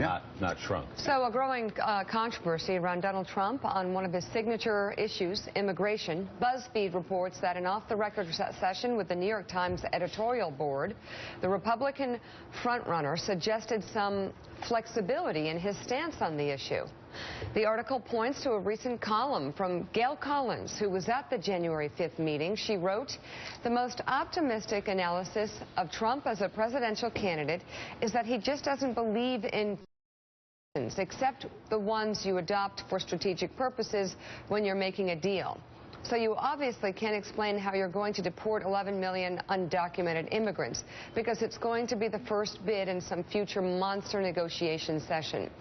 not shrunk. So a growing controversy around Donald Trump on one of his signature issues, immigration. BuzzFeed reports that in off-the-record session with the New York Times editorial board, the Republican frontrunner suggested some flexibility in his stance on the issue. The article points to a recent column from Gail Collins, who was at the January 5th meeting. She wrote, "The most optimistic analysis of Trump as a presidential candidate is that he just doesn't believe in except the ones you adopt for strategic purposes when you're making a deal. So you obviously can't explain how you're going to deport 11 million undocumented immigrants, because it's going to be the first bid in some future monster negotiation session.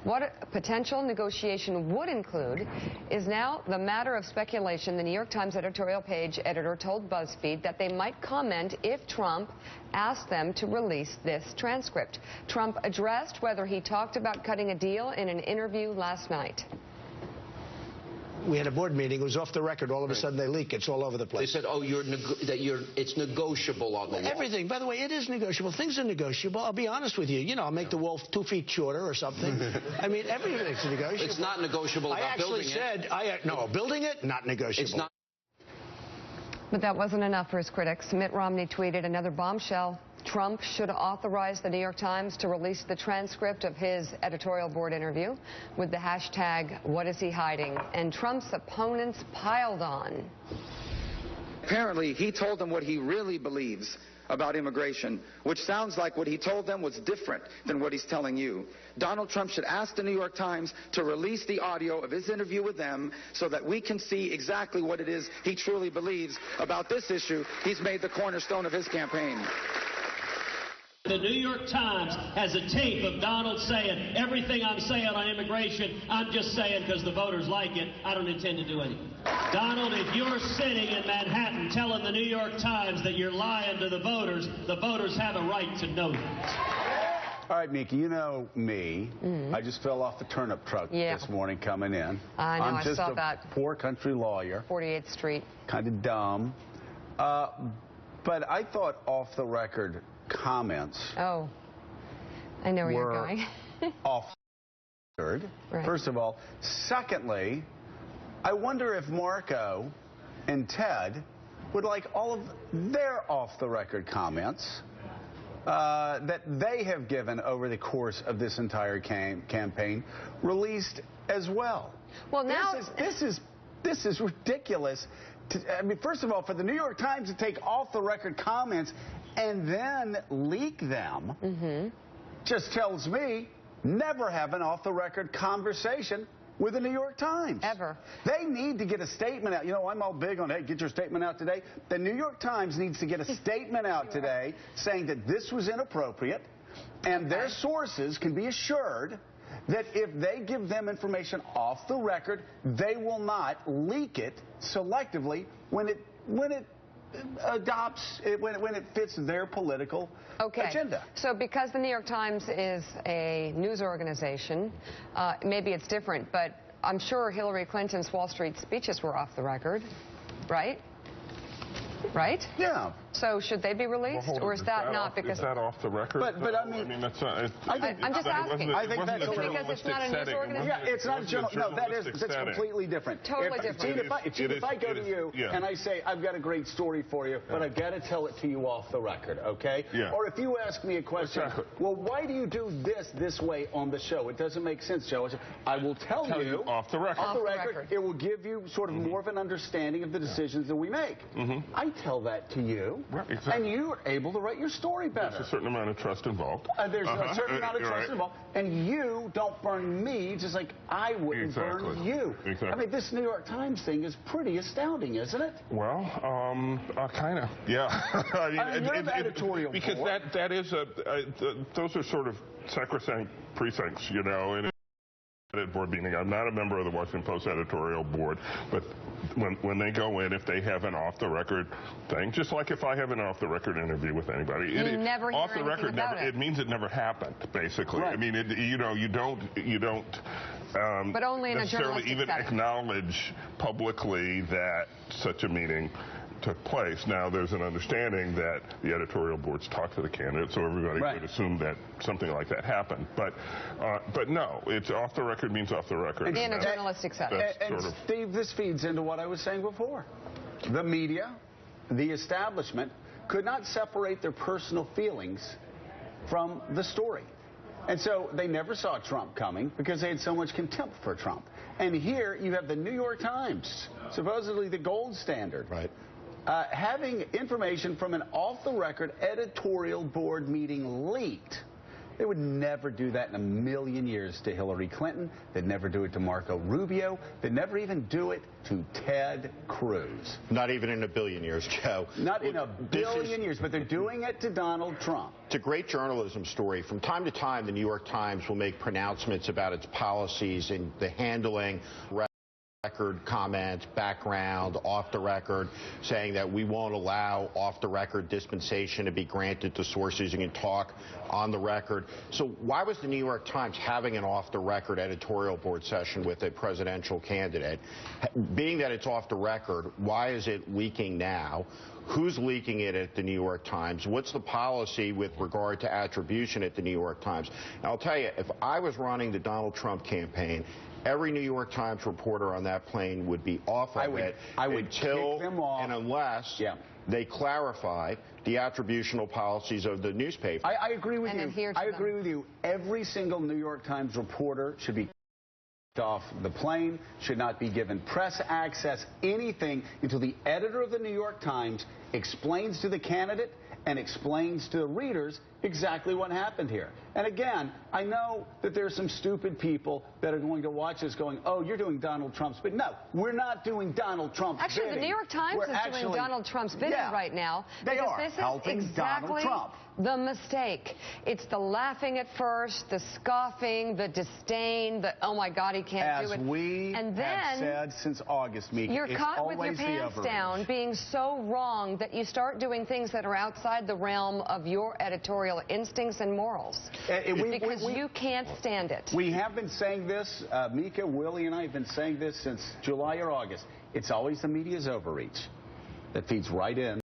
What a potential negotiation would include is now the matter of speculation." The New York Times editorial page editor told BuzzFeed that they might comment if Trump asked them to release this transcript. Trump addressed whether he talked about cutting a deal in an interview last night. We had a board meeting. It was off the record. All of a sudden, they leak. It's all over the place. They said, "Oh, it's negotiable on the wall." Everything. By the way, it is negotiable. Things are negotiable. I'll be honest with you. You know, I'll make the wall 2 feet shorter or something. I mean, everything's negotiable. It's not negotiable about building it. No, building it, not negotiable. It's not. But that wasn't enough for his critics. Mitt Romney tweeted another bombshell. Trump should authorize the New York Times to release the transcript of his editorial board interview with the hashtag "What is he hiding?" And Trump's opponents piled on. Apparently, he told them what he really believes about immigration, which sounds like what he told them was different than what he's telling you. Donald Trump should ask the New York Times to release the audio of his interview with them so that we can see exactly what it is he truly believes about this issue he's made the cornerstone of his campaign. The New York Times has a tape of Donald saying, "Everything I'm saying on immigration, I'm just saying because the voters like it. I don't intend to do anything." Donald, if you're sitting in Manhattan telling the New York Times that you're lying to the voters have a right to know that. All right, Mika, you know me. I just fell off the turnip truck this morning coming in. I know, I'm just I saw that. a poor country lawyer. 48th Street. Kind of dumb. But I thought off-the-record comments Oh, I know where you're going. off the record, first of all. Secondly, I wonder if Marco and Ted would like all of their off-the-record comments that they have given over the course of this entire campaign released as well. Well, now this is ridiculous. I mean, first of all, for the New York Times to take off-the-record comments and then leak them just tells me never have an off-the-record conversation with the New York Times. Ever. They need to get a statement out. You know, I'm all big on, hey, get your statement out today. The New York Times needs to get a statement out today saying that this was inappropriate, and their sources can be assured that if they give them information off the record, they will not leak it selectively when it fits their political agenda. So because the New York Times is a news organization, maybe it's different, but I'm sure Hillary Clinton's Wall Street speeches were off the record, right? Right? Yeah. So should they be released, or is that not because... Is that off the record? But I mean that's not... I'm just asking. I think that's because it's not a news organization? Yeah, it's not a journal. No, that's completely different. Totally different. If I go to you and I say, I've got a great story for you, but I've got to tell it to you off the record, okay? Yeah. Or if you ask me a question, well, why do you do this way on the show? It doesn't make sense, Joe. I will tell you off the record. Off the record. It will give you sort of more of an understanding of the decisions that we make. I tell that to you, and you're able to write your story better. There's a certain amount of trust involved. There's a certain amount of trust involved, and you don't burn me just like I wouldn't burn you. Exactly. I mean, this New York Times thing is pretty astounding, isn't it? Well, kind of, yeah. I mean, you're the editorial because board. that is those are sort of sacrosanct precincts, you know. And board meeting. I'm not a member of the Washington Post editorial board, but when they go in, if they have an off-the-record thing, just like if I have an off-the-record interview with anybody, you never hear off-the-record about it means it never happened, basically. Right. I mean, you don't but only in a necessarily journalistic even setting. Acknowledge publicly that such a meeting took place. Now, there's an understanding that the editorial boards talk to the candidates, so everybody right. would assume that something like that happened. But no, it's off the record means off the record. In a journalistic setting. And Steve, this feeds into what I was saying before. The media, the establishment, could not separate their personal feelings from the story. And so they never saw Trump coming because they had so much contempt for Trump. And here you have the New York Times, supposedly the gold standard, right, having information from an off-the-record editorial board meeting leaked. They would never do that in a million years to Hillary Clinton. They'd never do it to Marco Rubio. They'd never even do it to Ted Cruz. Not even in a billion years, Joe. Not in a billion years, but they're doing it to Donald Trump. It's a great journalism story. From time to time, the New York Times will make pronouncements about its policies and the handling record comment, background, off the record, saying that we won't allow off the record dispensation to be granted to sources who can talk on the record. So why was the New York Times having an off the record editorial board session with a presidential candidate? Being that it's off the record, why is it leaking now? Who's leaking it at the New York Times? What's the policy with regard to attribution at the New York Times? And I'll tell you, if I was running the Donald Trump campaign, every New York Times reporter on that plane would be off of it until kick them off. And unless they clarify the attributional policies of the newspaper. I agree with you. I agree with you. Every single New York Times reporter should be off the plane, should not be given press access, anything, until the editor of the New York Times explains to the candidate and explains to the readers exactly what happened here. And again, I know that there are some stupid people that are going to watch this going, oh, you're doing Donald Trump's bidding. No, we're not doing Donald Trump's bidding. Actually, the New York Times is doing Donald Trump's bidding right now. They are this helping is exactly Donald Trump. The mistake. It's the laughing at first, the scoffing, the disdain, the, oh, my God, he can't do it. As we have said since August, Mika, you're caught with your pants down, being so wrong that you start doing things that are outside the realm of your editorial instincts and morals. Because you can't stand it. We have been saying this, Mika, Willie, and I have been saying this since July or August. It's always the media's overreach that feeds right in.